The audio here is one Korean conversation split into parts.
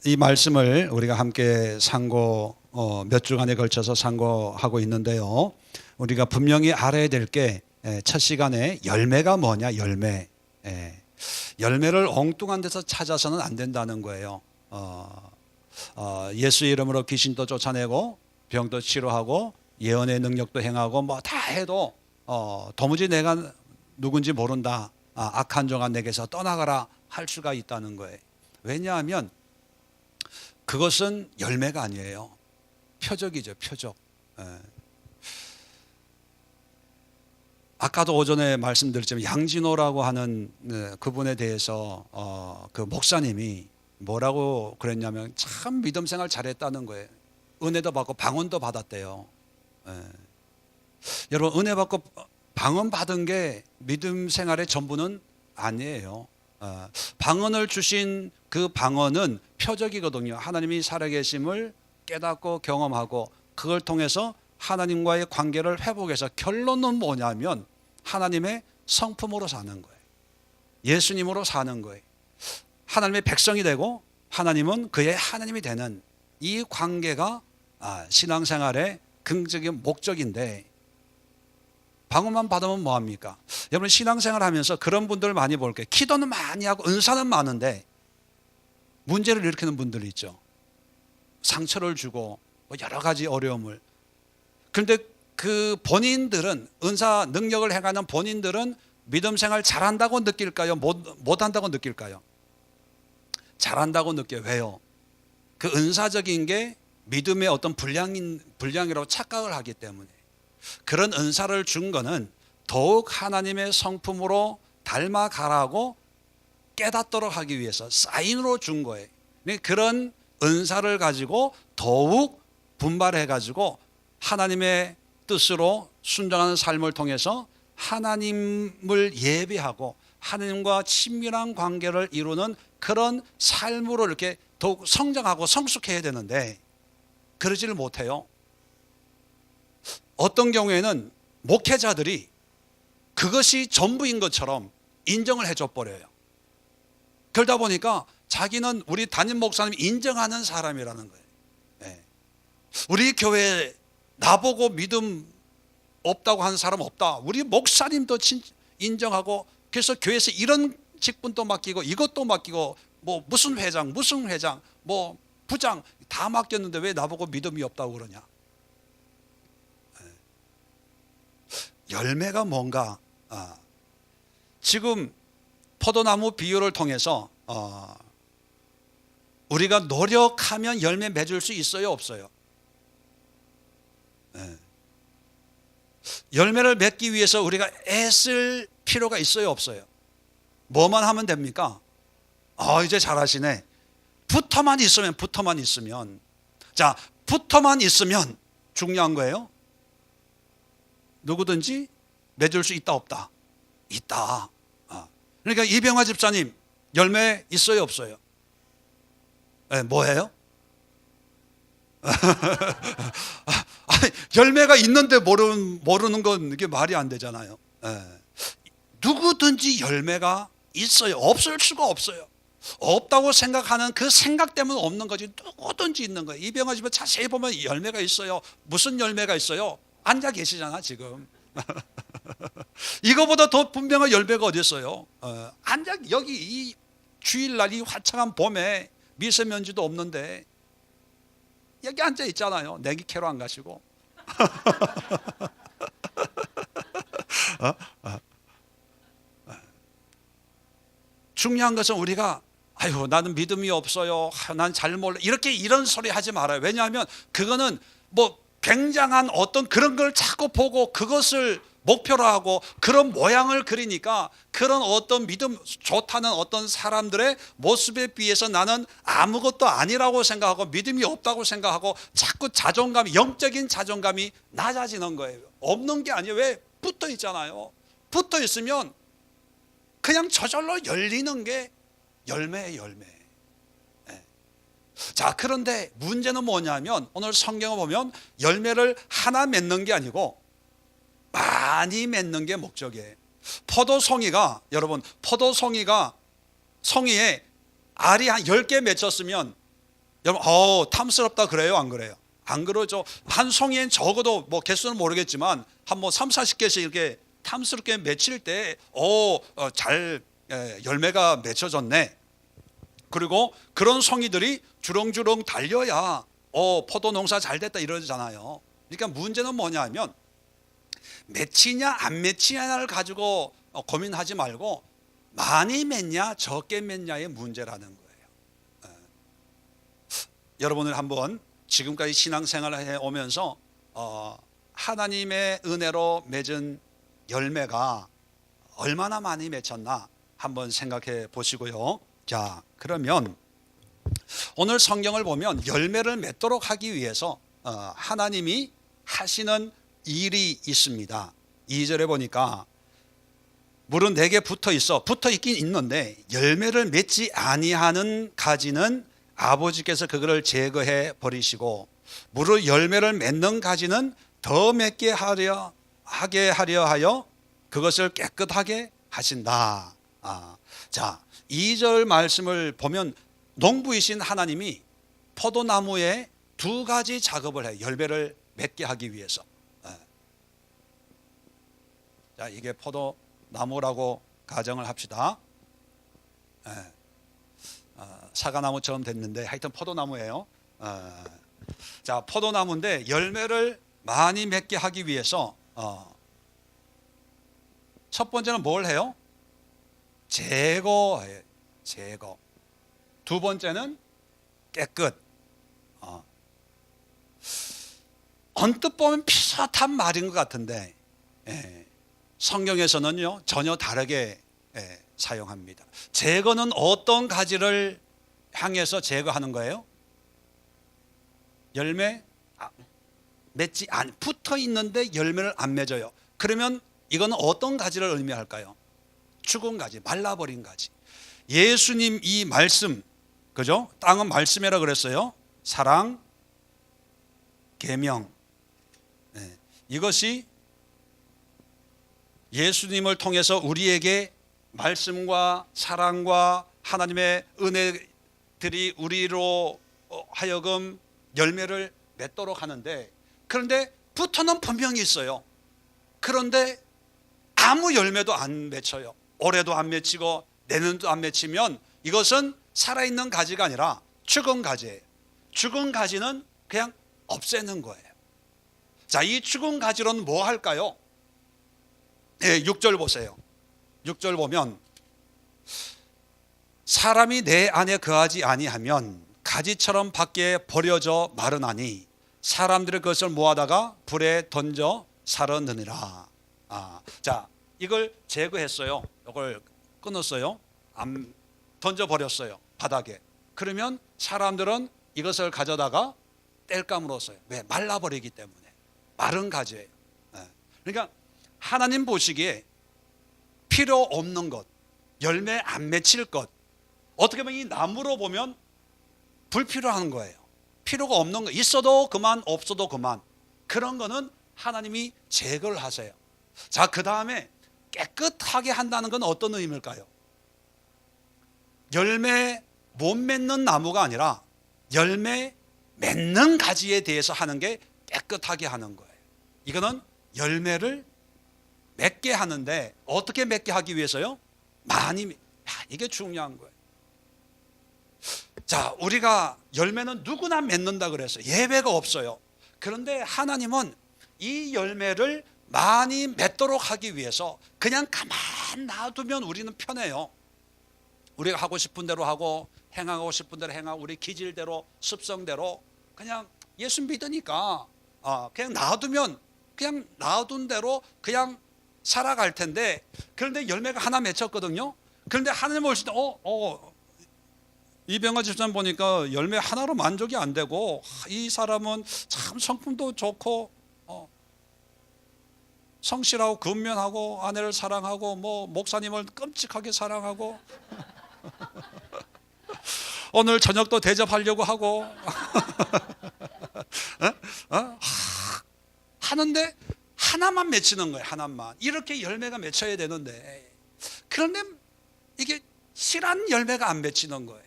이 말씀을 우리가 함께 몇 주간에 걸쳐서 상고하고 있는데요. 우리가 분명히 알아야 될 게 첫 시간에 열매가 뭐냐, 열매. 열매를 엉뚱한 데서 찾아서는 안 된다는 거예요. 예수 이름으로 귀신도 쫓아내고 병도 치료하고 예언의 능력도 행하고 뭐 다 해도 도무지 내가 누군지 모른다. 악한 종아 내게서 떠나가라 할 수가 있다는 거예요. 왜냐하면 그것은 열매가 아니에요. 표적이죠, 표적. 아까도 오전에 말씀드렸지만 양진호라고 하는 그분에 대해서 그 목사님이 뭐라고 그랬냐면 참 믿음 생활 잘했다는 거예요. 은혜도 받고 방언도 받았대요. 여러분, 은혜 받고 방언 받은 게 믿음 생활의 전부는 아니에요. 방언을 주신 그 방언은 표적이거든요. 하나님이 살아계심을 깨닫고 경험하고 그걸 통해서 하나님과의 관계를 회복해서 결론은 뭐냐면 하나님의 성품으로 사는 거예요. 예수님으로 사는 거예요. 하나님의 백성이 되고 하나님은 그의 하나님이 되는 이 관계가 신앙생활의 긍정적인 목적인데, 방언만 받으면 뭐합니까? 여러분, 신앙생활 하면서 그런 분들을 많이 볼게요. 기도는 많이 하고 은사는 많은데 문제를 일으키는 분들이 있죠. 상처를 주고 여러 가지 어려움을. 그런데 그 본인들은, 은사 능력을 행하는 본인들은 믿음 생활 잘한다고 느낄까요? 못한다고 느낄까요? 잘한다고 느껴요. 왜요? 그 은사적인 게 믿음의 어떤 분량이라고 착각을 하기 때문에. 그런 은사를 준 거는 더욱 하나님의 성품으로 닮아가라고 깨닫도록 하기 위해서 사인으로 준 거예요. 그런 은사를 가지고 더욱 분발해가지고 하나님의 뜻으로 순종하는 삶을 통해서 하나님을 예배하고 하나님과 친밀한 관계를 이루는 그런 삶으로 이렇게 더욱 성장하고 성숙해야 되는데 그러지를 못해요. 어떤 경우에는 목회자들이 그것이 전부인 것처럼 인정을 해줘 버려요. 그러다 보니까 자기는 우리 담임 목사님이 인정하는 사람이라는 거예요. 우리 교회에 나보고 믿음 없다고 하는 사람 없다. 우리 목사님도 인정하고, 그래서 교회에서 이런 직분도 맡기고 이것도 맡기고 뭐 무슨 회장 뭐 부장 다 맡겼는데 왜 나보고 믿음이 없다고 그러냐. 열매가 뭔가, 지금 포도나무 비유를 통해서 우리가 노력하면 열매 맺을 수 있어요, 없어요? 열매를 맺기 위해서 우리가 애쓸 필요가 있어요, 없어요? 뭐만 하면 됩니까? 이제 잘하시네. 붙어만 있으면. 자, 붙어만 있으면 중요한 거예요. 누구든지 맺을 수 있다, 없다? 있다. 그러니까 이병화 집사님 열매 있어요, 없어요? 뭐예요? 열매가 있는데 모르는 건 이게 말이 안 되잖아요. 누구든지 열매가 있어요. 없을 수가 없어요. 없다고 생각하는 그 생각 때문에 없는 거지. 누구든지 있는 거예요. 이병화 집에 자세히 보면 열매가 있어요. 무슨 열매가 있어요? 앉아 계시잖아 지금. 이거보다 더 분명한 열매가 어디 있어요? 앉아, 여기 이 주일날 이 화창한 봄에 미세먼지도 없는데 여기 앉아 있잖아요. 내기 캐러 안 가시고. 중요한 것은 우리가 나는 믿음이 없어요, 난 잘 몰라, 이런 소리 하지 말아요. 왜냐하면 그거는 뭐 굉장한 어떤 그런 걸 자꾸 보고 그것을 목표로 하고 그런 모양을 그리니까 그런 어떤 믿음 좋다는 어떤 사람들의 모습에 비해서 나는 아무것도 아니라고 생각하고 믿음이 없다고 생각하고 자꾸 영적인 자존감이 낮아지는 거예요. 없는 게 아니에요. 왜? 붙어 있잖아요. 붙어 있으면 그냥 저절로 열리는 게 열매예요, 열매. 자, 그런데 문제는 뭐냐면 오늘 성경을 보면 열매를 하나 맺는 게 아니고 많이 맺는 게 목적이에요. 여러분, 포도송이가 송이에 알이 한 10개 맺혔으면 여러분, 탐스럽다 그래요? 안 그래요? 안 그러죠. 한 송이엔 적어도 뭐 개수는 모르겠지만 한 뭐 3, 40개씩 이렇게 탐스럽게 맺힐 때, 잘 열매가 맺혀졌네. 그리고 그런 송이들이 주렁주렁 달려야 포도 농사 잘 됐다 이러잖아요. 그러니까 문제는 뭐냐면 맺히냐 안 맺히냐를 가지고 고민하지 말고 많이 맺냐 적게 맺냐의 문제라는 거예요. 여러분을 한번 지금까지 신앙생활을 해오면서 하나님의 은혜로 맺은 열매가 얼마나 많이 맺혔나 한번 생각해 보시고요. 자, 그러면 오늘 성경을 보면 열매를 맺도록 하기 위해서 하나님이 하시는 일이 있습니다. 2절에 보니까 물은 내게 붙어 있긴 있는데 열매를 맺지 아니하는 가지는 아버지께서 그거를 제거해 버리시고 물을 열매를 맺는 가지는 더 맺게 하게 하여 그것을 깨끗하게 하신다. 자, 2절 말씀을 보면 농부이신 하나님이 포도나무에 두 가지 작업을 해요. 열매를 맺게 하기 위해서. 자, 이게 포도나무라고 가정을 합시다. 사과나무처럼 됐는데 하여튼 포도나무예요. 자, 포도나무인데 열매를 많이 맺게 하기 위해서 첫 번째는 뭘 해요? 제거해요. 제거. 두 번째는 깨끗. 언뜻 보면 비슷한 말인 것 같은데 성경에서는요 전혀 다르게 사용합니다. 제거는 어떤 가지를 향해서 제거하는 거예요? 열매 맺지 안 붙어 있는데 열매를 안 맺어요. 그러면 이거는 어떤 가지를 의미할까요? 죽은 가지, 말라버린 가지. 예수님 이 말씀, 그죠? 땅은 말씀이라 그랬어요. 사랑, 계명. 이것이 예수님을 통해서 우리에게 말씀과 사랑과 하나님의 은혜들이 우리로 하여금 열매를 맺도록 하는데, 그런데 붙어는 분명히 있어요. 그런데 아무 열매도 안 맺혀요. 올해도 안 맺히고 내년도 안 맺히면 이것은 살아있는 가지가 아니라 죽은 가지예요. 죽은 가지는 그냥 없애는 거예요. 자, 이 죽은 가지로는 뭐 할까요? 6절 보세요. 6절 보면 사람이 내 안에 거하지 아니하면 가지처럼 밖에 버려져 마르나니 사람들이 그것을 모아다가 불에 던져 살아느니라. 자, 이걸 제거했어요. 이걸 끊었어요. 안 던져버렸어요. 바닥에. 그러면 사람들은 이것을 가져다가 뗄감으로 써요. 왜? 말라버리기 때문에. 마른 가지예요. 그러니까 하나님 보시기에 필요 없는 것, 열매 안 맺힐 것, 어떻게 보면 이 나무로 보면 불필요한 거예요. 필요가 없는 거, 있어도 그만 없어도 그만. 그런 거는 하나님이 제거를 하세요. 자, 그 다음에 깨끗하게 한다는 건 어떤 의미일까요? 열매 못 맺는 나무가 아니라 열매 맺는 가지에 대해서 하는 게 깨끗하게 하는 거예요. 이거는 열매를 맺게 하는데 어떻게 맺게 하기 위해서요? 많이. 이게 중요한 거예요. 자, 우리가 열매는 누구나 맺는다 그랬어요. 예외가 없어요. 그런데 하나님은 이 열매를 많이 맺도록 하기 위해서 그냥 가만 놔두면 우리는 편해요. 우리가 하고 싶은 대로 하고 행하고 싶은 대로 행하고 우리 기질대로 습성대로 그냥 예수 믿으니까 그냥 놔두면 그냥 놔둔 대로 그냥 살아갈 텐데, 그런데 열매가 하나 맺혔거든요. 그런데 하나님 오실 때 이병화 집사님 보니까 열매 하나로 만족이 안 되고 이 사람은 참 성품도 좋고 성실하고 근면하고 아내를 사랑하고 뭐 목사님을 끔찍하게 사랑하고 오늘 저녁도 대접하려고 하고 하는데 하나만 맺히는 거예요. 하나만. 이렇게 열매가 맺혀야 되는데 그런데 이게 실한 열매가 안 맺히는 거예요.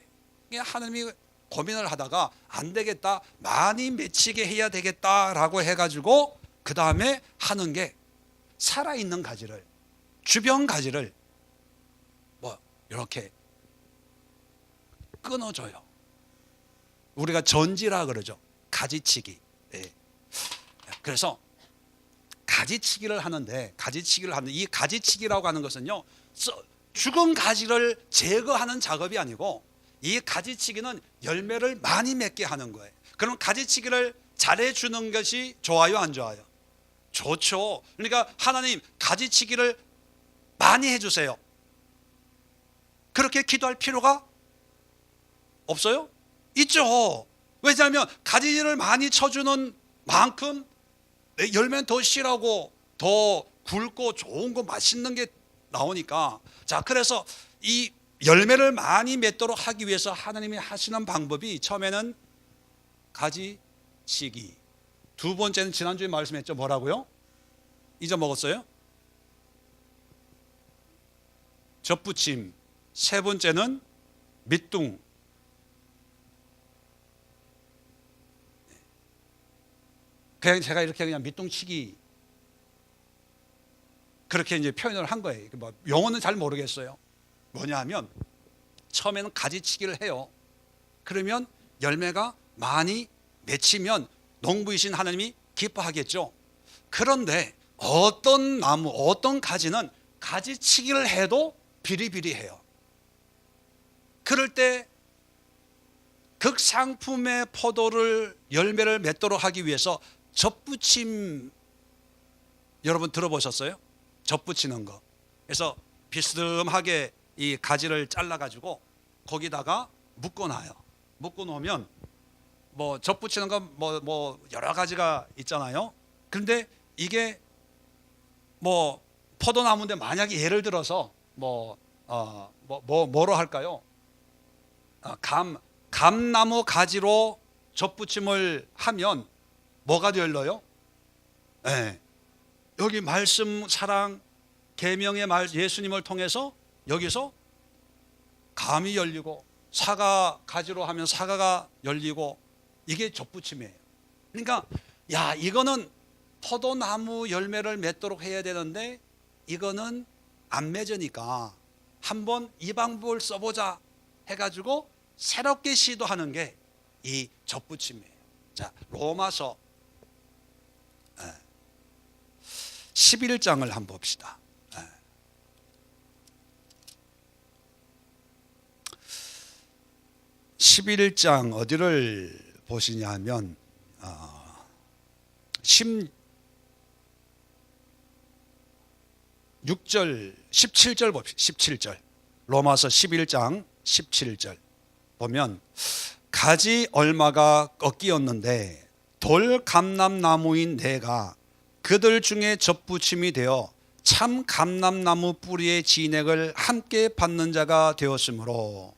하나님이 고민을 하다가 안 되겠다, 많이 맺히게 해야 되겠다라고 해가지고 그 다음에 하는 게 살아있는 가지를, 주변 가지를 뭐 이렇게 끊어줘요. 우리가 전지라 그러죠. 가지치기. 예. 그래서 가지치기를 하는데 이 가지치기라고 하는 것은요, 죽은 가지를 제거하는 작업이 아니고 이 가지치기는 열매를 많이 맺게 하는 거예요. 그럼 가지치기를 잘해주는 것이 좋아요, 안 좋아요? 좋죠. 그러니까 하나님 가지치기를 많이 해주세요. 그렇게 기도할 필요가 없어요? 있죠. 왜냐하면 가지를 많이 쳐주는 만큼 열매는 더 실하고 더 굵고 좋은 거 맛있는 게 나오니까. 자, 그래서 이 열매를 많이 맺도록 하기 위해서 하나님이 하시는 방법이 처음에는 가지치기, 두 번째는 지난주에 말씀했죠. 뭐라고요? 잊어먹었어요? 접붙임, 세 번째는 밑둥. 그냥 제가 이렇게 그냥 밑둥치기 그렇게 이제 표현을 한 거예요. 뭐 영어는 잘 모르겠어요. 뭐냐 하면 처음에는 가지치기를 해요. 그러면 열매가 많이 맺히면 농부이신 하나님이 기뻐하겠죠. 그런데 어떤 나무, 어떤 가지는 가지치기를 해도 비리비리해요. 그럴 때 극상품의 포도를 열매를 맺도록 하기 위해서 접붙임, 여러분 들어보셨어요? 접붙이는 거. 그래서 비스듬하게 이 가지를 잘라가지고 거기다가 묶어놔요. 묶어놓으면 뭐 접붙이는 건 뭐 여러 가지가 있잖아요. 그런데 이게 뭐 포도나무인데 만약에 예를 들어서 뭐로 할까요? 감나무 가지로 접붙임을 하면 뭐가 열려요? 네. 여기 말씀, 사랑, 계명의 말, 예수님을 통해서 여기서 감이 열리고, 사과 가지로 하면 사과가 열리고, 이게 접붙임이에요. 그러니까 야, 이거는 포도나무 열매를 맺도록 해야 되는데 이거는 안 맺으니까 한번 이 방법을 써보자 해가지고 새롭게 시도하는 게 이 접붙임이에요. 자, 로마서 11장을 한번 봅시다. 11장 어디를 보시냐 하면 16절, 17절 봅시다. 17절. 로마서 11장 17절 보면 가지 얼마가 꺾이었는데 돌 감람나무인 내가 그들 중에 접붙임이 되어 참 감람나무 뿌리의 진액을 함께 받는 자가 되었으므로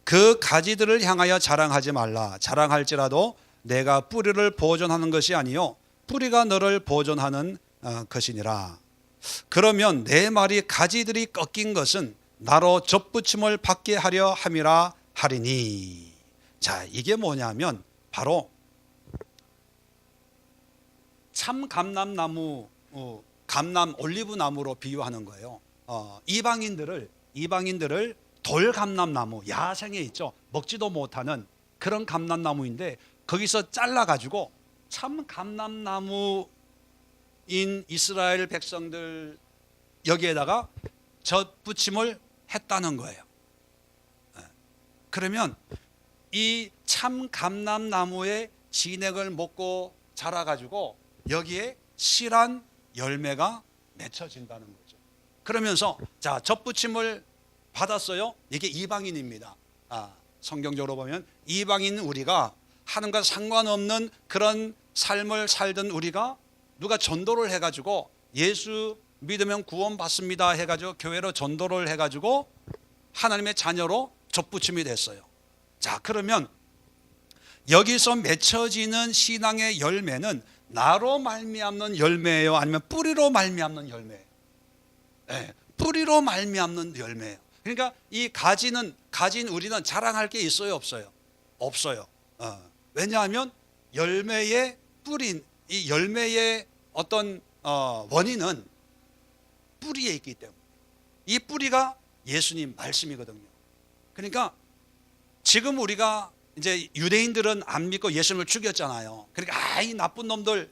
그 가지들을 향하여 자랑하지 말라. 자랑할지라도 내가 뿌리를 보존하는 것이 아니요 뿌리가 너를 보존하는 것이니라. 그러면 내 말이 가지들이 꺾인 것은 나로 접붙임을 받게 하려 함이라 하리니. 자, 이게 뭐냐면 바로 참 감람나무, 감람 올리브나무로 비유하는 거예요. 이방인들을 돌 감람나무, 야생에 있죠. 먹지도 못하는 그런 감람나무인데 거기서 잘라가지고 참 감람나무인 이스라엘 백성들 여기에다가 접붙임을 했다는 거예요. 그러면 이 참 감람나무의 진액을 먹고 자라가지고 여기에 실한 열매가 맺혀진다는 거죠. 그러면서 자, 접붙임을 받았어요. 이게 이방인입니다. 성경적으로 보면 이방인 우리가 하나님과 상관없는 그런 삶을 살던 우리가 누가 전도를 해가지고 예수 믿으면 구원 받습니다 해가지고 교회로 전도를 해가지고 하나님의 자녀로 접붙임이 됐어요. 자, 그러면 여기서 맺혀지는 신앙의 열매는 나로 말미암는 열매예요, 아니면 뿌리로 말미암는 열매예요? 네, 뿌리로 말미암는 열매예요. 그러니까 이 가진 우리는 자랑할 게 있어요, 없어요? 없어요. 왜냐하면 열매의 뿌린 이 열매의 어떤 원인은 뿌리에 있기 때문에 이 뿌리가 예수님 말씀이거든요. 그러니까 지금 우리가 이제 유대인들은 안 믿고 예수님을 죽였잖아요. 그러니까 이 나쁜 놈들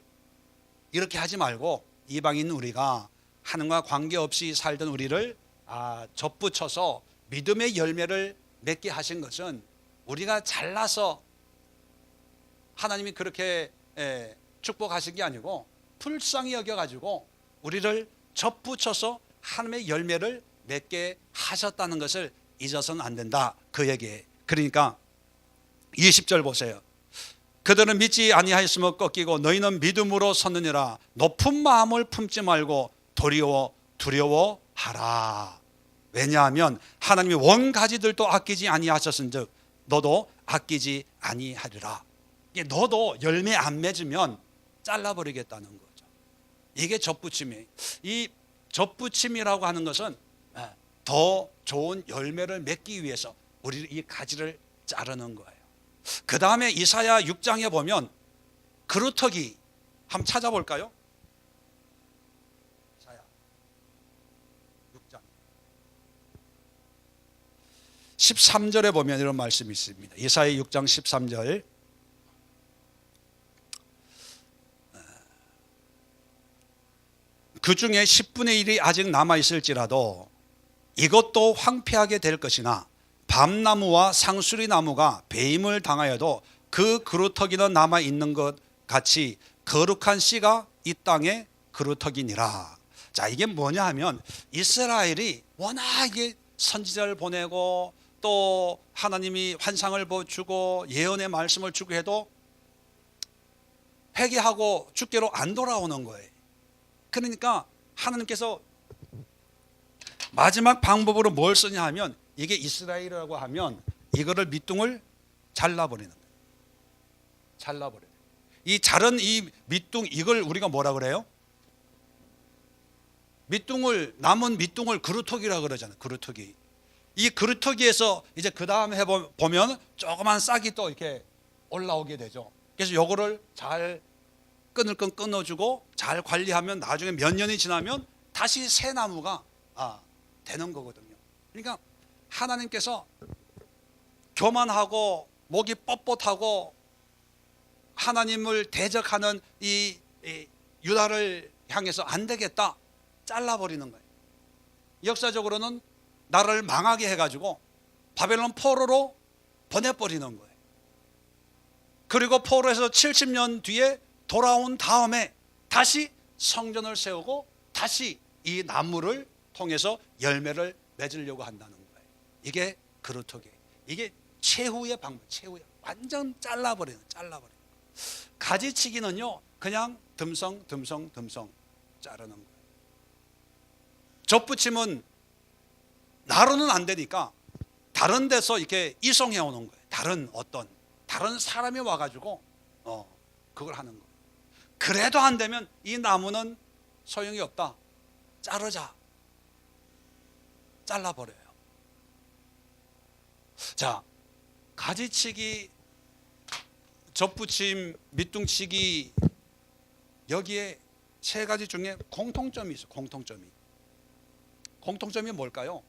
이렇게 하지 말고 이방인 우리가 하나님과 관계없이 살던 우리를 접붙여서 믿음의 열매를 맺게 하신 것은 우리가 잘나서 하나님이 그렇게 축복하신 게 아니고 불쌍히 여겨가지고 우리를 접붙여서 하나님의 열매를 맺게 하셨다는 것을 잊어서는 안 된다, 그 얘기예요. 그러니까 20절 보세요. 그들은 믿지 아니하였으며 꺾이고 너희는 믿음으로 섰느니라. 높은 마음을 품지 말고 두려워하라. 왜냐하면 하나님이 원가지들도 아끼지 아니하셨은즉 너도 아끼지 아니하리라. 너도 열매 안 맺으면 잘라버리겠다는 거죠. 이게 접붙임이에요. 이 접붙임이라고 하는 것은 더 좋은 열매를 맺기 위해서 우리 이 가지를 자르는 거예요. 그 다음에 이사야 6장에 보면 그루터기 한번 찾아볼까요? 이사야 6장 13절에 보면 이런 말씀이 있습니다. 이사야 6장 13절. 그 중에 10분의 1이 아직 남아있을지라도 이것도 황폐하게 될 것이나 밤나무와 상수리나무가 배임을 당하여도 그 그루터기는 남아있는 것 같이 거룩한 씨가 이 땅에 그루터기니라. 자, 이게 뭐냐 하면 이스라엘이 워낙에 선지자를 보내고 또 하나님이 환상을 주고 예언의 말씀을 주고 해도 회개하고 주께로 안 돌아오는 거예요. 그러니까 하나님께서 마지막 방법으로 뭘 쓰냐 하면 이게 이스라엘이라고 하면 이거를 밑둥을 잘라버리는 거예요. 잘라버려요. 이 자른 이 밑둥, 이걸 우리가 뭐라 그래요? 밑둥을, 남은 밑둥을 그루터기라 그러잖아요. 그루터기. 이 그루터기에서 이제 그 다음에 보면 조그만 싹이 또 이렇게 올라오게 되죠. 그래서 요거를 잘 끈을 끊어주고 잘 관리하면 나중에 몇 년이 지나면 다시 새 나무가 되는 거거든요. 그러니까 하나님께서 교만하고 목이 뻣뻣하고 하나님을 대적하는 이 유다를 향해서 안 되겠다, 잘라버리는 거예요. 역사적으로는 나라를 망하게 해가지고 바벨론 포로로 보내버리는 거예요. 그리고 포로에서 70년 뒤에 돌아온 다음에 다시 성전을 세우고 다시 이 나무를 통해서 열매를 맺으려고 한다는 거예요. 이게 그루터기예요. 이게 최후의 방법, 최후의 완전 잘라버리는. 가지치기는요 그냥 듬성 자르는 거예요. 접붙임은 나로는 안 되니까 다른 데서 이렇게 이송해 오는 거예요. 다른 사람이 와가지고 그걸 하는 거예요. 그래도 안 되면 이 나무는 소용이 없다, 자르자, 잘라버려요. 자, 가지치기, 접붙임, 밑둥치기, 여기에 세 가지 중에 공통점이 있어요. 공통점이 뭘까요?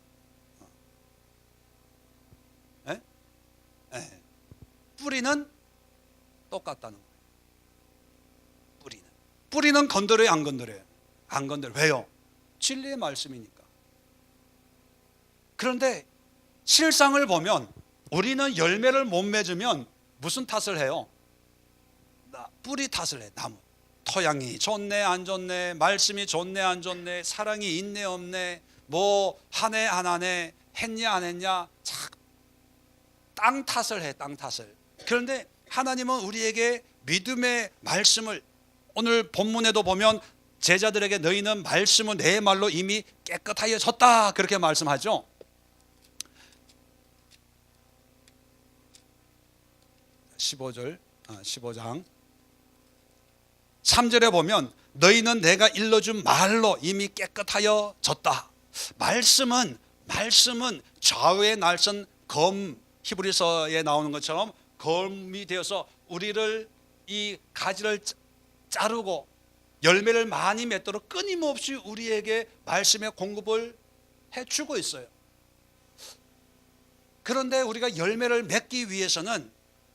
뿌리는 똑같다는 거예요. 뿌리는 건드려요, 안 건드려요? 안 건드려요. 왜요? 진리의 말씀이니까. 그런데 실상을 보면 우리는 열매를 못 맺으면 무슨 탓을 해요? 뿌리 탓을 해. 나무. 토양이 좋네 안 좋네, 말씀이 좋네 안 좋네, 사랑이 있네 없네, 뭐 하네 안 하네, 했냐 안 했냐, 땅 탓을 해. 땅 탓을. 그런데 하나님은 우리에게 믿음의 말씀을, 오늘 본문에도 보면 제자들에게 너희는 말씀은 내 말로 이미 깨끗하여졌다, 그렇게 말씀하죠. 15장 3절에 보면 너희는 내가 일러준 말로 이미 깨끗하여졌다. 말씀은 좌우에 날선 검, 히브리서에 나오는 것처럼 검이 되어서 우리를 이 가지를 자르고 열매를 많이 맺도록 끊임없이 우리에게 말씀의 공급을 해주고 있어요. 그런데 우리가 열매를 맺기 위해서는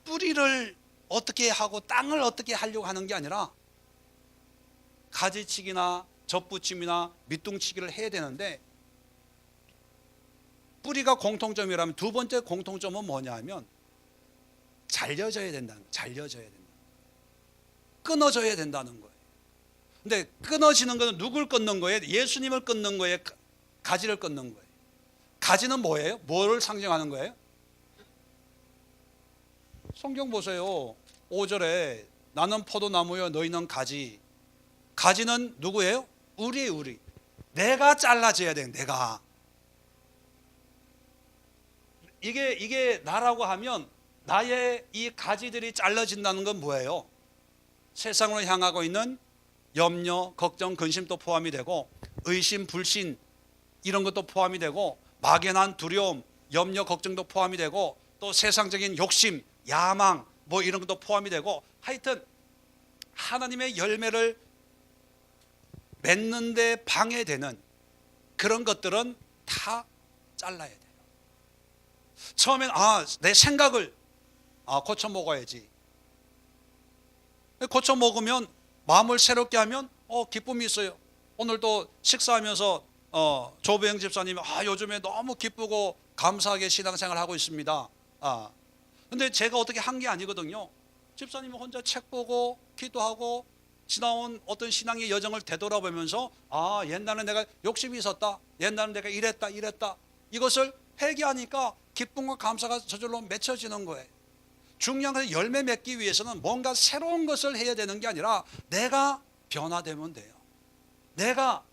뿌리를 어떻게 하고 땅을 어떻게 하려고 하는 게 아니라 가지치기나 접붙임이나 밑둥치기를 해야 되는데, 뿌리가 공통점이라면 두 번째 공통점은 뭐냐 하면 잘려져야 된다는 거예요. 잘려져야 된다. 끊어져야 된다는 거예요. 근데 끊어지는 것은 누굴 끊는 거예요? 예수님을 끊는 거예요? 가지를 끊는 거예요? 가지는 뭐예요? 뭐를 상징하는 거예요? 성경 보세요. 5절에 나는 포도나무요 너희는 가지. 가지는 누구예요? 우리예요. 우리. 내가 잘라져야 돼요. 내가. 이게 나라고 하면 나의 이 가지들이 잘라진다는 건 뭐예요? 세상으로 향하고 있는 염려, 걱정, 근심도 포함이 되고, 의심, 불신 이런 것도 포함이 되고, 막연한 두려움, 염려, 걱정도 포함이 되고, 또 세상적인 욕심, 야망 뭐 이런 것도 포함이 되고, 하여튼 하나님의 열매를 맺는 데 방해되는 그런 것들은 다 잘라야 돼요. 처음엔 내 생각을 고쳐 먹어야지. 고쳐 먹으면 마음을 새롭게 하면 기쁨이 있어요. 오늘도 식사하면서 조배영 집사님이 요즘에 너무 기쁘고 감사하게 신앙생활을 하고 있습니다. 근데 제가 어떻게 한 게 아니거든요. 집사님이 혼자 책 보고 기도하고 지나온 어떤 신앙의 여정을 되돌아보면서 옛날에 내가 욕심이 있었다, 옛날에 내가 이랬다 이것을 회개하니까 기쁨과 감사가 저절로 맺혀지는 거예요. 중요한 것은 열매 맺기 위해서는 뭔가 새로운 것을 해야 되는 게 아니라 내가 변화되면 돼요. 내가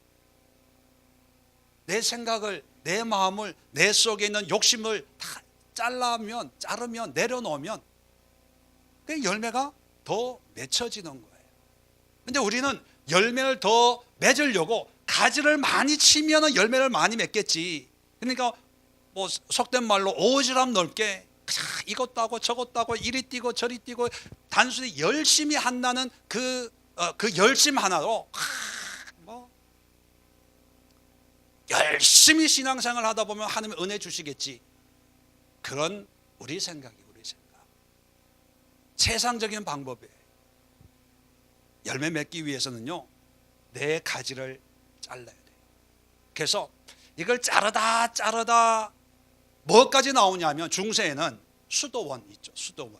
내 생각을, 내 마음을, 내 속에 있는 욕심을 다 자르면 내려놓으면 그 열매가 더 맺혀지는 거예요. 근데 우리는 열매를 더 맺으려고 가지를 많이 치면 열매를 많이 맺겠지. 그러니까 뭐 속된 말로 오지랖 넓게 이것도 하고 저것도 하고 이리 뛰고 저리 뛰고 단순히 열심히 한다는 그 열심 하나로 열심히 신앙생활 하다 보면 하나님 은혜 주시겠지. 그런 우리 생각. 세상적인 방법이에요. 열매 맺기 위해서는요, 내 가지를 잘라야 돼요. 그래서 이걸 자르다 뭐까지 나오냐면 중세에는 수도원 있죠. 수도원.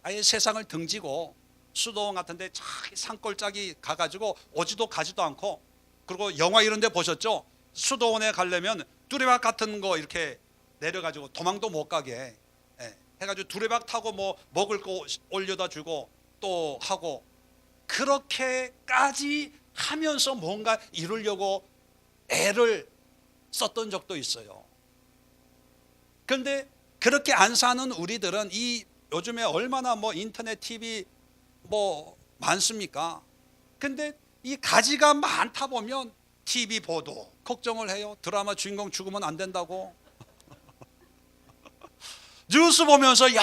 아예 세상을 등지고 수도원 같은데 산골짜기 가가지고 오지도 가지도 않고, 그리고 영화 이런 데 보셨죠? 수도원에 가려면 뚜레박 같은 거 이렇게 내려가지고 도망도 못 가게 해가지고 두레박 타고 뭐 먹을 거 올려다 주고 또 하고, 그렇게까지 하면서 뭔가 이루려고 애를 썼던 적도 있어요. 그런데 그렇게 안 사는 우리들은 이 요즘에 얼마나 뭐 인터넷, TV 뭐 많습니까? 근데 이 가지가 많다 보면 TV 보도 걱정을 해요. 드라마 주인공 죽으면 안 된다고. 뉴스 보면서 이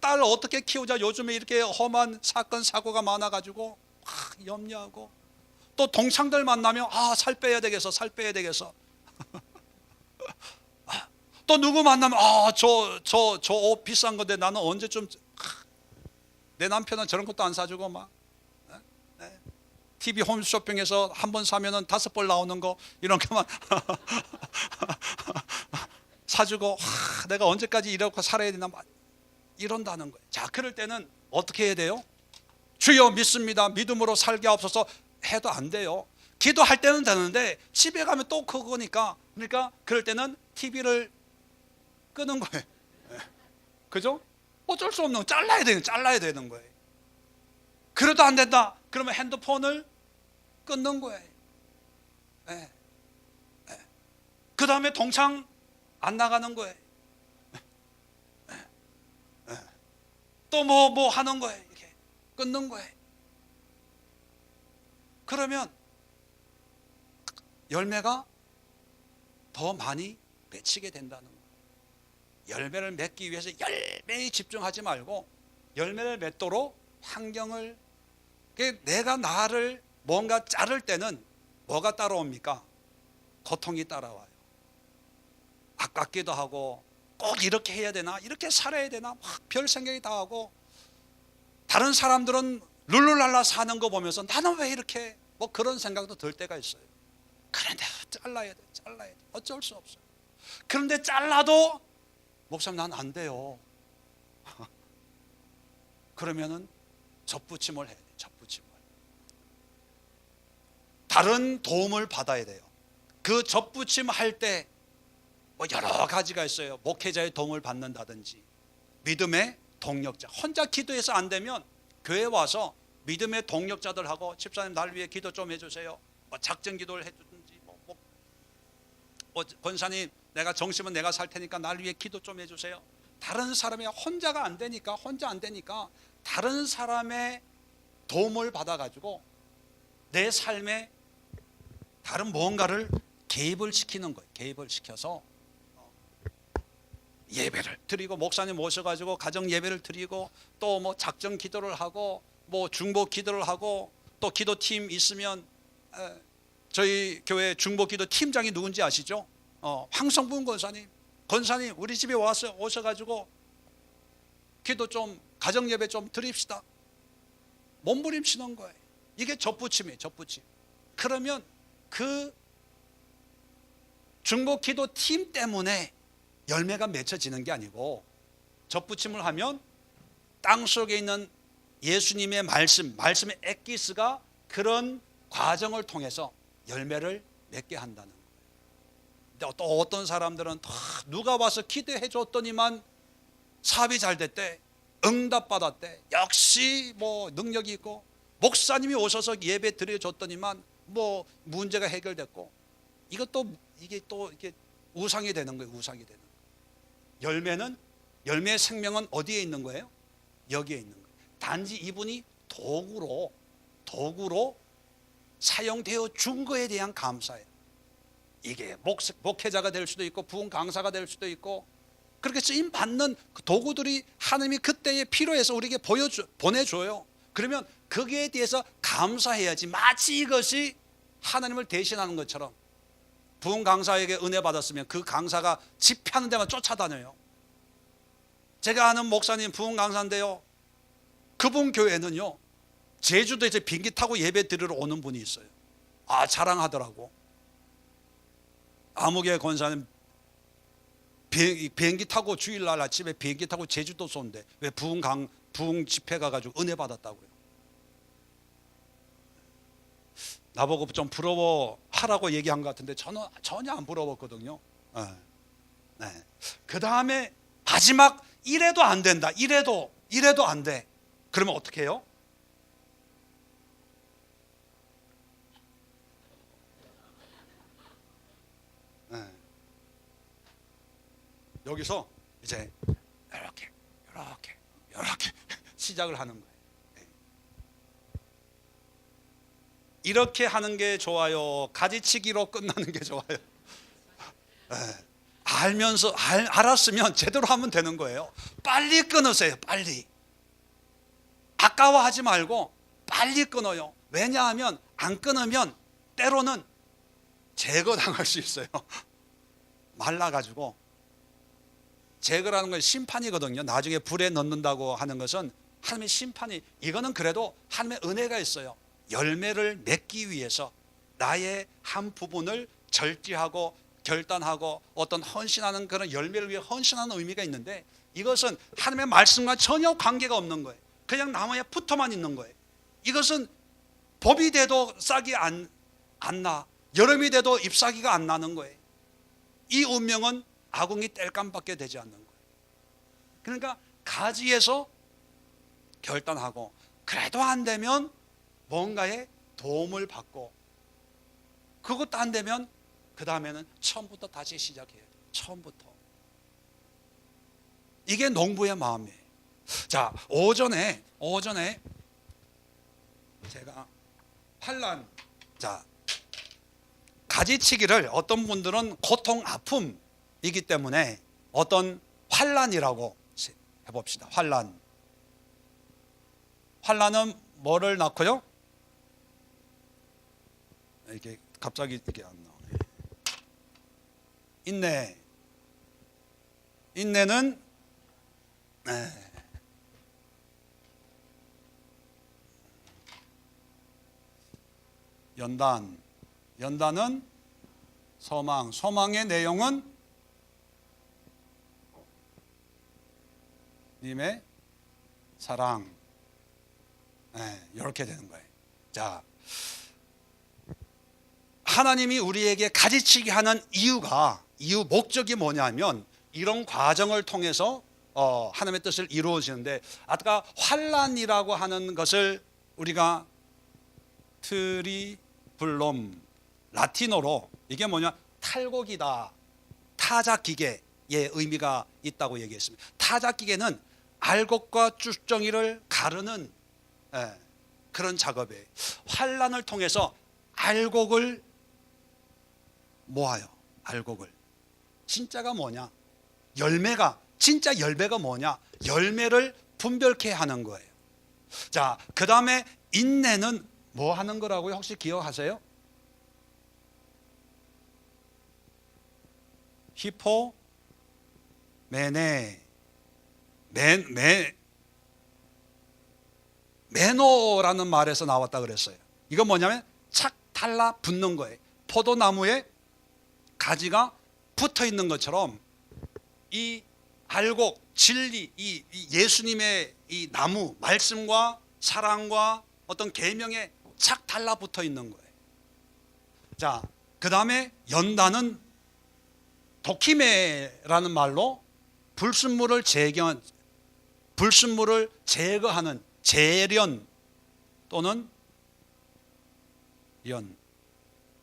딸 어떻게 키우자, 요즘에 이렇게 험한 사건 사고가 많아가지고 염려하고, 또 동창들 만나면 살 빼야 되겠어. 또 누구 만나면 저 옷 비싼 건데 나는 언제쯤, 내 남편은 저런 것도 안 사주고 막 TV 홈쇼핑에서 한 번 사면은 5벌 나오는 거 이런 것만 사주고, 내가 언제까지 이렇게 살아야 되나 이런다는 거예요. 자, 그럴 때는 어떻게 해야 돼요? 주여 믿습니다, 믿음으로 살게 하옵소서 해도 안 돼요. 기도할 때는 되는데 집에 가면 또 그거니까, 그러니까 그럴 때는 TV를 끄는 거예요. 그죠? 어쩔 수 없는 거, 잘라야 되는 거예요. 그래도 안 된다 그러면 핸드폰을 끊는 거예요. 그 다음에 동창 안 나가는 거예요. 또 뭐 하는 거예요. 이렇게 끊는 거예요. 그러면 열매가 더 많이 맺히게 된다는 거예요. 열매를 맺기 위해서 열매에 집중하지 말고 열매를 맺도록 환경을, 내가 나를 뭔가 자를 때는 뭐가 따라옵니까? 고통이 따라와요. 아깝기도 하고 꼭 이렇게 해야 되나, 이렇게 살아야 되나, 막 별 생각이 다 하고, 다른 사람들은 룰루랄라 사는 거 보면서 나는 왜 이렇게, 뭐 그런 생각도 들 때가 있어요. 그런데 잘라야 돼, 잘라야 돼, 어쩔 수 없어요. 그런데 잘라도 목사님 난 안 돼요. 그러면은 접붙임을 해야 돼요. 접붙임을. 다른 도움을 받아야 돼요. 그 접붙임 할 때 뭐 여러 가지가 있어요. 목회자의 도움을 받는다든지, 믿음의 동력자. 혼자 기도해서 안 되면 교회 와서 믿음의 동력자들하고, 집사님 날 위해 기도 좀 해주세요, 뭐 작전 기도를 해주든지, 권사님 내가 정심은 내가 살 테니까 날 위해 기도 좀 해주세요. 다른 사람이 혼자 안 되니까 다른 사람의 도움을 받아가지고 내 삶에 다른 뭔가를 개입을 시키는 거예요. 개입을 시켜서 예배를 드리고, 목사님 모셔가지고 가정 예배를 드리고, 또 뭐 작정 기도를 하고, 뭐 중보 기도를 하고, 또 기도팀 있으면, 저희 교회 중보 기도 팀장이 누군지 아시죠? 황성분 권사님 우리 집에 오셔가지고 기도 좀, 가정 예배 좀 드립시다. 몸부림치는 거예요. 이게 접붙임이에요. 접붙임. 그러면 그 중보 기도 팀 때문에 열매가 맺혀지는 게 아니고, 접붙임을 하면 땅 속에 있는 예수님의 말씀의 엑기스가 그런 과정을 통해서 열매를 맺게 한다는 거예요. 또 어떤 사람들은 누가 와서 기도해 줬더니만 사업이 잘 됐대, 응답 받았대, 역시 뭐 능력이 있고, 목사님이 오셔서 예배 드려줬더니만 뭐 문제가 해결됐고, 이게 또 우상이 되는 거예요. 우상이 되는 거예요. 열매의 생명은 어디에 있는 거예요? 여기에 있는 거예요. 단지 이분이 도구로 사용되어 준 거에 대한 감사예요. 이게 목회자가 될 수도 있고, 부흥 강사가 될 수도 있고, 그렇게 쓰임 받는 그 도구들이 하나님이 그때에 필요해서 우리에게 보내줘요. 그러면 거기에 대해서 감사해야지. 마치 이것이 하나님을 대신하는 것처럼, 부흥 강사에게 은혜 받았으면 그 강사가 집회하는 데만 쫓아다녀요. 제가 아는 목사님 부흥 강사인데요, 그분 교회는요, 제주도에서 비행기 타고 예배 드리러 오는 분이 있어요. 자랑하더라고. 아무개 권사님 비행기 타고 주일날 아침에 비행기 타고 제주도 쏜대. 왜? 부흥 집회 가가지고 은혜 받았다고요. 나보고 좀 부러워하라고 얘기한 것 같은데 저는 전혀 안 부러웠거든요. 네. 그 다음에 마지막, 이래도 안 된다, 이래도 안 돼. 그러면 어떻게 해요? 네. 여기서 이제 이렇게 시작을 하는 거예요. 이렇게 하는 게 좋아요? 가지치기로 끝나는 게 좋아요? 알았으면 제대로 하면 되는 거예요. 빨리 끊으세요. 빨리. 아까워하지 말고 빨리 끊어요. 왜냐하면 안 끊으면 때로는 제거당할 수 있어요. 말라가지고. 제거라는 건 심판이거든요. 나중에 불에 넣는다고 하는 것은 하나님의 심판이, 이거는 그래도 하나님의 은혜가 있어요. 열매를 맺기 위해서 나의 한 부분을 절제하고 결단하고 어떤 헌신하는, 그런 열매를 위해 헌신하는 의미가 있는데, 이것은 하나님의 말씀과 전혀 관계가 없는 거예요. 그냥 나무에 붙어만 있는 거예요. 이것은 봄이 돼도 싹이 안 나, 여름이 돼도 잎사귀가 안 나는 거예요. 이 운명은 아궁이 땔감밖에 되지 않는 거예요. 그러니까 가지에서 결단하고, 그래도 안 되면 뭔가의 도움을 받고, 그것도 안 되면 그 다음에는 처음부터 다시 시작해야 돼요. 처음부터. 이게 농부의 마음이에요. 자, 오전에 제가 환난, 가지치기를 어떤 분들은 고통, 아픔이기 때문에 어떤 환란이라고 해봅시다. 환란은 뭐를 낳고요? 이게 갑자기 이게 안 나오네. 인내는 연단은 소망의 내용은 님의 사랑. 이렇게 되는 거예요. 자, 하나님이 우리에게 가지치게 하는 목적이 뭐냐면 이런 과정을 통해서 하나님의 뜻을 이루어지는데, 아까 환란이라고 하는 것을 우리가 트리블롬, 라틴어로 이게 뭐냐, 탈곡이다, 타작기계의 의미가 있다고 얘기했습니다. 타작기계는 알곡과 쭉정이를 가르는 그런 작업이에요. 환란을 통해서 알곡을 모아요. 알곡을. 진짜가 뭐냐? 진짜 열매가 뭐냐? 열매를 분별케 하는 거예요. 자, 그 다음에 인내는 뭐 하는 거라고요? 혹시 기억하세요? 매노라는 말에서 나왔다 그랬어요. 이건 뭐냐면 착 달라 붙는 거예요. 포도나무에 가지가 붙어 있는 것처럼 이 알곡, 진리, 이 예수님의 이 나무, 말씀과 사랑과 어떤 계명에 착 달라붙어 있는 거예요. 자, 그 다음에 연단은 도키메라는 말로 불순물을 제거하는 재련 또는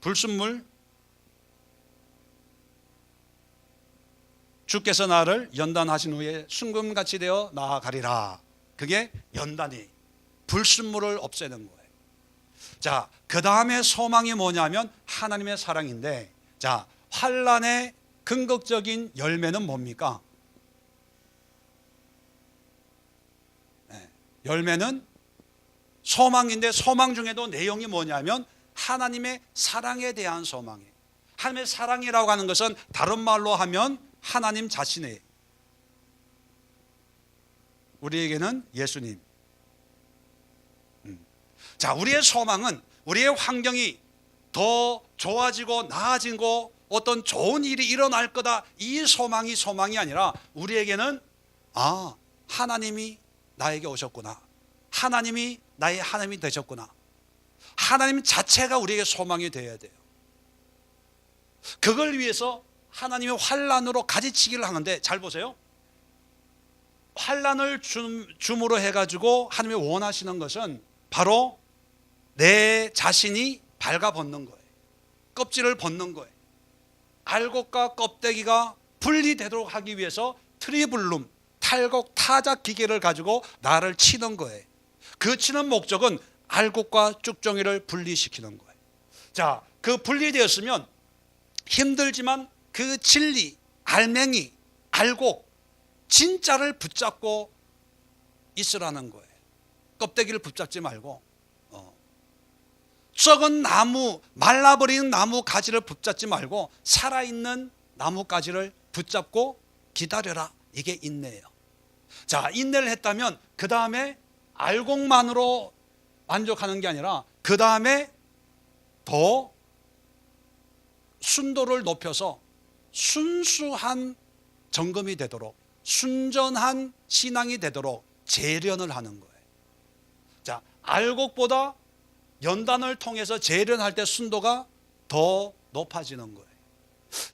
불순물. 주께서 나를 연단하신 후에 순금같이 되어 나아가리라. 그게 연단이 불순물을 없애는 거예요. 자, 그 다음에 소망이 뭐냐면 하나님의 사랑인데, 자, 환란의 근거적인 열매는 뭡니까? 열매는 소망인데, 소망 중에도 내용이 뭐냐면 하나님의 사랑에 대한 소망이에요. 하나님의 사랑이라고 하는 것은 다른 말로 하면 하나님 자신이에요. 우리에게는 예수님. 자, 우리의 소망은 우리의 환경이 더 좋아지고 나아지고 어떤 좋은 일이 일어날 거다, 이 소망이 아니라 우리에게는 하나님이 나에게 오셨구나, 하나님이 나의 하나님이 되셨구나, 하나님 자체가 우리에게 소망이 되어야 돼요. 그걸 위해서 하나님의 환란으로 가지치기를 하는데, 잘 보세요. 환란을 줌으로 해가지고 하나님이 원하시는 것은 바로 내 자신이 발가벗는 거예요. 껍질을 벗는 거예요. 알곡과 껍데기가 분리되도록 하기 위해서 트리블룸, 탈곡 타작 기계를 가지고 나를 치는 거예요. 그 치는 목적은 알곡과 쭉정이를 분리시키는 거예요. 자, 그 분리되었으면 힘들지만 그 진리, 알맹이, 알곡, 진짜를 붙잡고 있으라는 거예요. 껍데기를 붙잡지 말고 썩은 나무, 말라버린 나무 가지를 붙잡지 말고 살아있는 나무 가지를 붙잡고 기다려라. 이게 인내예요. 자, 인내를 했다면 그 다음에 알곡만으로 만족하는 게 아니라 그 다음에 더 순도를 높여서 순수한 점검이 되도록, 순전한 신앙이 되도록 재련을 하는 거예요. 자, 알곡보다 연단을 통해서 재련할 때 순도가 더 높아지는 거예요.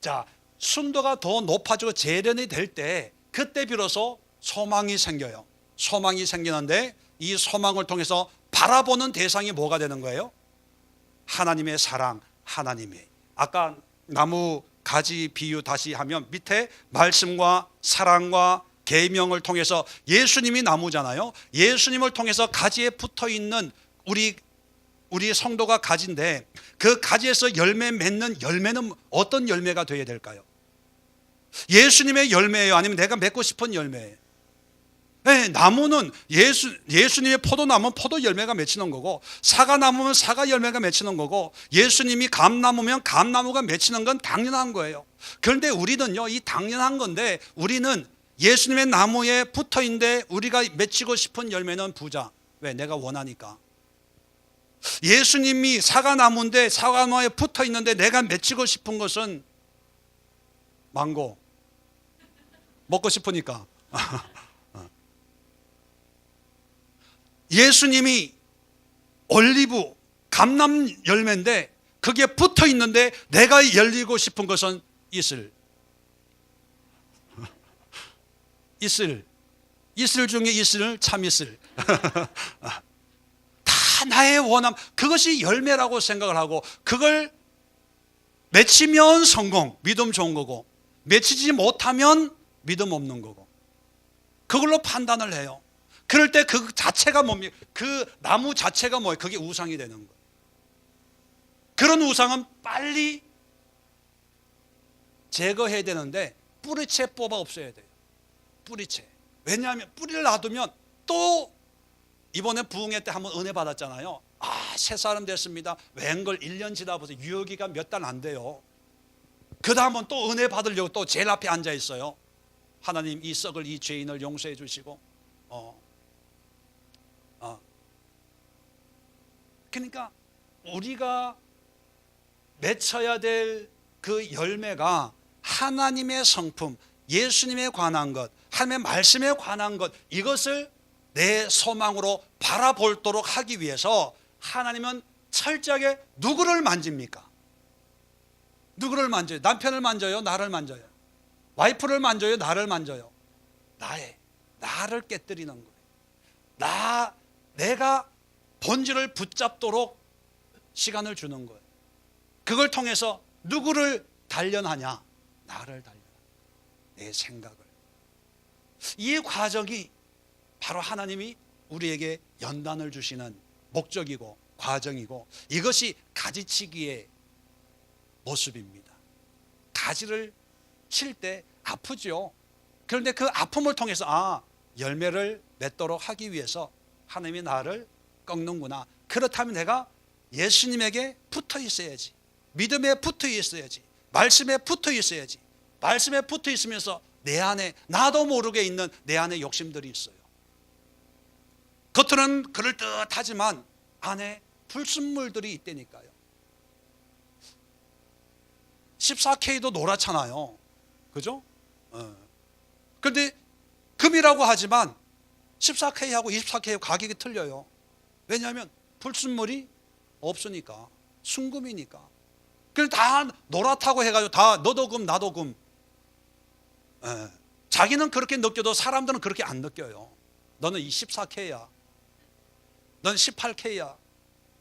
자, 순도가 더 높아지고 재련이 될 때, 그때 비로소 소망이 생겨요. 소망이 생기는데 이 소망을 통해서 바라보는 대상이 뭐가 되는 거예요? 하나님의 사랑, 하나님의. 아까 나무 가지 비유 다시 하면 밑에 말씀과 사랑과 계명을 통해서 예수님이 나무잖아요. 예수님을 통해서 가지에 붙어 있는 우리 성도가 가지인데, 그 가지에서 열매 맺는 열매는 어떤 열매가 되어야 될까요? 예수님의 열매예요? 아니면 내가 맺고 싶은 열매예요? 네, 나무는 예수님의 포도나무는 포도 열매가 맺히는 거고, 사과나무면 사과 열매가 맺히는 거고, 예수님이 감나무면 감나무가 맺히는 건 당연한 거예요. 그런데 우리는요, 이 당연한 건데 우리는 예수님의 나무에 붙어 있는데 우리가 맺히고 싶은 열매는 부자. 왜? 내가 원하니까. 예수님이 사과나무인데 사과나무에 붙어 있는데 내가 맺히고 싶은 것은 망고. 먹고 싶으니까. 예수님이 올리브, 감람 열매인데 그게 붙어 있는데 내가 열리고 싶은 것은 이슬. 이슬 중에 이슬, 참이슬. 다 나의 원함, 그것이 열매라고 생각을 하고, 그걸 맺히면 성공, 믿음 좋은 거고, 맺히지 못하면 믿음 없는 거고, 그걸로 판단을 해요. 그럴 때 그 자체가 뭡니까? 그 나무 자체가 뭐예요? 그게 우상이 되는 거예요. 그런 우상은 빨리 제거해야 되는데 뿌리채 뽑아 없애야 돼요. 뿌리채. 왜냐하면 뿌리를 놔두면 또 이번에 부흥회 때 한번 은혜 받았잖아요. 새 사람 됐습니다. 웬걸 1년 지나보세요. 유효기간 몇 달 안 돼요. 그 다음은 또 은혜 받으려고 또 제일 앞에 앉아 있어요. 하나님 이 썩을 이 죄인을 용서해 주시고 그러니까 우리가 맺혀야 될 그 열매가 하나님의 성품, 예수님에 관한 것, 하나님의 말씀에 관한 것, 이것을 내 소망으로 바라보도록 하기 위해서 하나님은 철저하게 누구를 만집니까? 누구를 만져요? 남편을 만져요? 나를 만져요? 와이프를 만져요? 나를 만져요? 나를 깨뜨리는 거예요. 내가 본질을 붙잡도록 시간을 주는 거예요. 그걸 통해서 누구를 단련하냐? 나를 단련하냐? 내 생각을. 이 과정이 바로 하나님이 우리에게 연단을 주시는 목적이고 과정이고, 이것이 가지치기의 모습입니다. 가지를 칠 때 아프죠. 그런데 그 아픔을 통해서 열매를 맺도록 하기 위해서 하나님이 나를 꺾는구나. 그렇다면 내가 예수님에게 붙어 있어야지. 믿음에 붙어 있어야지. 말씀에 붙어 있어야지. 말씀에 붙어 있으면서 내 안에 나도 모르게 있는 내 안에 욕심들이 있어요. 겉으로는 그럴듯하지만 안에 불순물들이 있다니까요. 14K도 노랗잖아요. 그죠? 그런데 금이라고 하지만 14K하고 24K 가격이 틀려요. 왜냐하면 불순물이 없으니까, 순금이니까. 그래서 다 노랗다고 해가지고 다 너도 금 나도 금. 자기는 그렇게 느껴도 사람들은 그렇게 안 느껴요. 너는 14K야, 넌 18K야,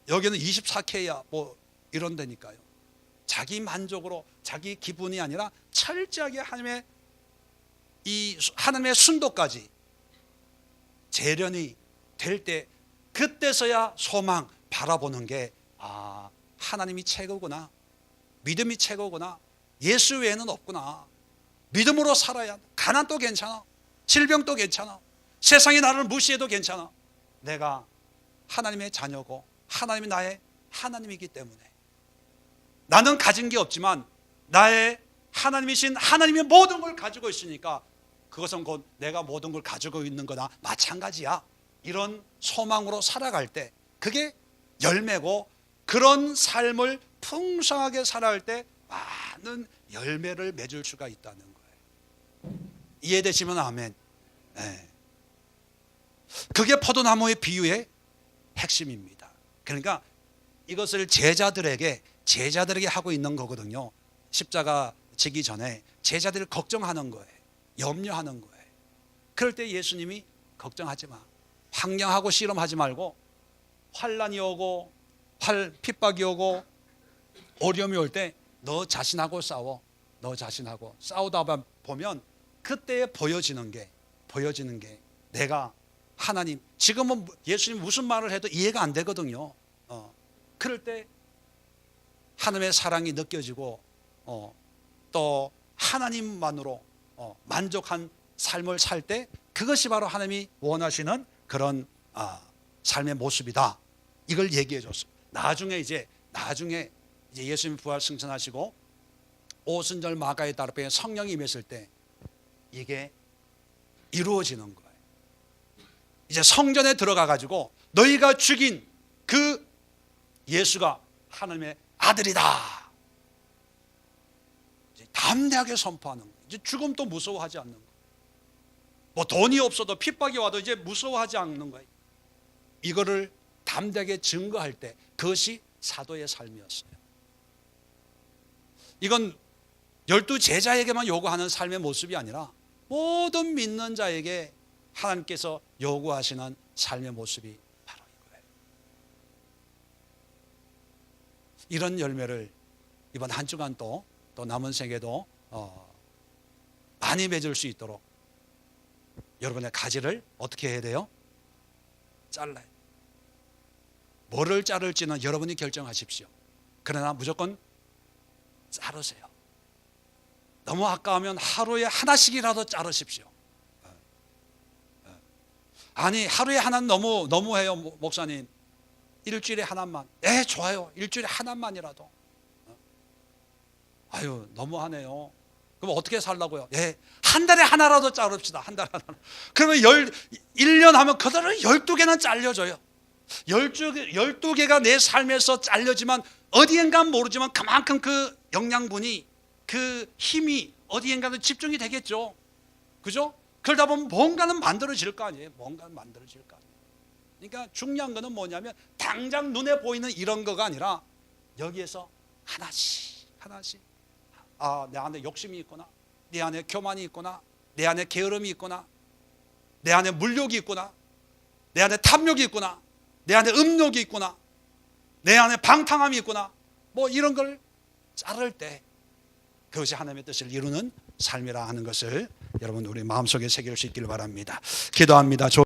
여기는 24K야, 뭐 이런다니까요. 자기 만족으로, 자기 기분이 아니라 철저하게 하나님의 순도까지 재련이 될 때, 그때서야 소망 바라보는 게 하나님이 최고구나, 믿음이 최고구나, 예수 외에는 없구나, 믿음으로 살아야, 가난도 괜찮아, 질병도 괜찮아, 세상이 나를 무시해도 괜찮아, 내가 하나님의 자녀고 하나님이 나의 하나님이기 때문에, 나는 가진 게 없지만 나의 하나님이신 하나님이 모든 걸 가지고 있으니까 그것은 곧 내가 모든 걸 가지고 있는 거나 마찬가지야. 이런 소망으로 살아갈 때 그게 열매고, 그런 삶을 풍성하게 살아갈 때 많은 열매를 맺을 수가 있다는 거예요. 이해되시면 아멘. 네. 그게 포도나무의 비유의 핵심입니다. 그러니까 이것을 제자들에게 하고 있는 거거든요. 십자가 지기 전에 제자들을 걱정하는 거예요. 염려하는 거예요. 그럴 때 예수님이 걱정하지 마. 황량하고 씨름하지 말고, 환난이 오고 핍박이 오고 어려움이 올 때 너 자신하고 싸워. 너 자신하고 싸우다 보면 그때 보여지는 게 내가 하나님, 지금은 예수님 무슨 말을 해도 이해가 안 되거든요. 그럴 때 하나님의 사랑이 느껴지고 또 하나님만으로 만족한 삶을 살 때 그것이 바로 하나님이 원하시는 그런 삶의 모습이다. 이걸 얘기해 줬습니다. 나중에 예수님 부활 승천하시고 오순절 마가의 다락방에 성령이 임했을 때 이게 이루어지는 거예요. 이제 성전에 들어가 가지고 너희가 죽인 그 예수가 하나님의 아들이다. 이제 담대하게 선포하는 거예요. 이제 죽음도 무서워하지 않는 거예요. 뭐 돈이 없어도 핍박이 와도 이제 무서워하지 않는 거예요. 이거를 담대하게 증거할 때 그것이 사도의 삶이었어요. 이건 12 제자에게만 요구하는 삶의 모습이 아니라 모든 믿는 자에게 하나님께서 요구하시는 삶의 모습이 바로 이거예요. 이런 열매를 이번 한 주간 또 남은 생에도 많이 맺을 수 있도록 여러분의 가지를 어떻게 해야 돼요? 잘라요. 뭐를 자를지는 여러분이 결정하십시오. 그러나 무조건 자르세요. 너무 아까우면 하루에 하나씩이라도 자르십시오. 아니 하루에 하나는 너무해요 목사님. 일주일에 하나만. 좋아요. 일주일에 하나만이라도. 아유 너무하네요. 그럼 어떻게 살라고요? 한 달에 하나라도 자릅시다. 한 달에 하나. 그러면 1년 하면 그대로 12개는 잘려져요. 12개가 내 삶에서 잘려지만 어디엔가 모르지만 그만큼 그 영양분이 그 힘이 어디엔가는 집중이 되겠죠. 그죠? 그러다 보면 뭔가는 만들어질 거 아니에요. 뭔가는 만들어질 거 아니에요. 그러니까 중요한 거는 뭐냐면 당장 눈에 보이는 이런 거가 아니라 여기에서 하나씩 내 안에 욕심이 있구나, 내 안에 교만이 있구나, 내 안에 게으름이 있구나, 내 안에 물욕이 있구나, 내 안에 탐욕이 있구나, 내 안에 음욕이 있구나, 내 안에 방탕함이 있구나, 뭐 이런 걸 자를 때 그것이 하나님의 뜻을 이루는 삶이라 하는 것을 여러분 우리 마음속에 새길 수 있기를 바랍니다. 기도합니다.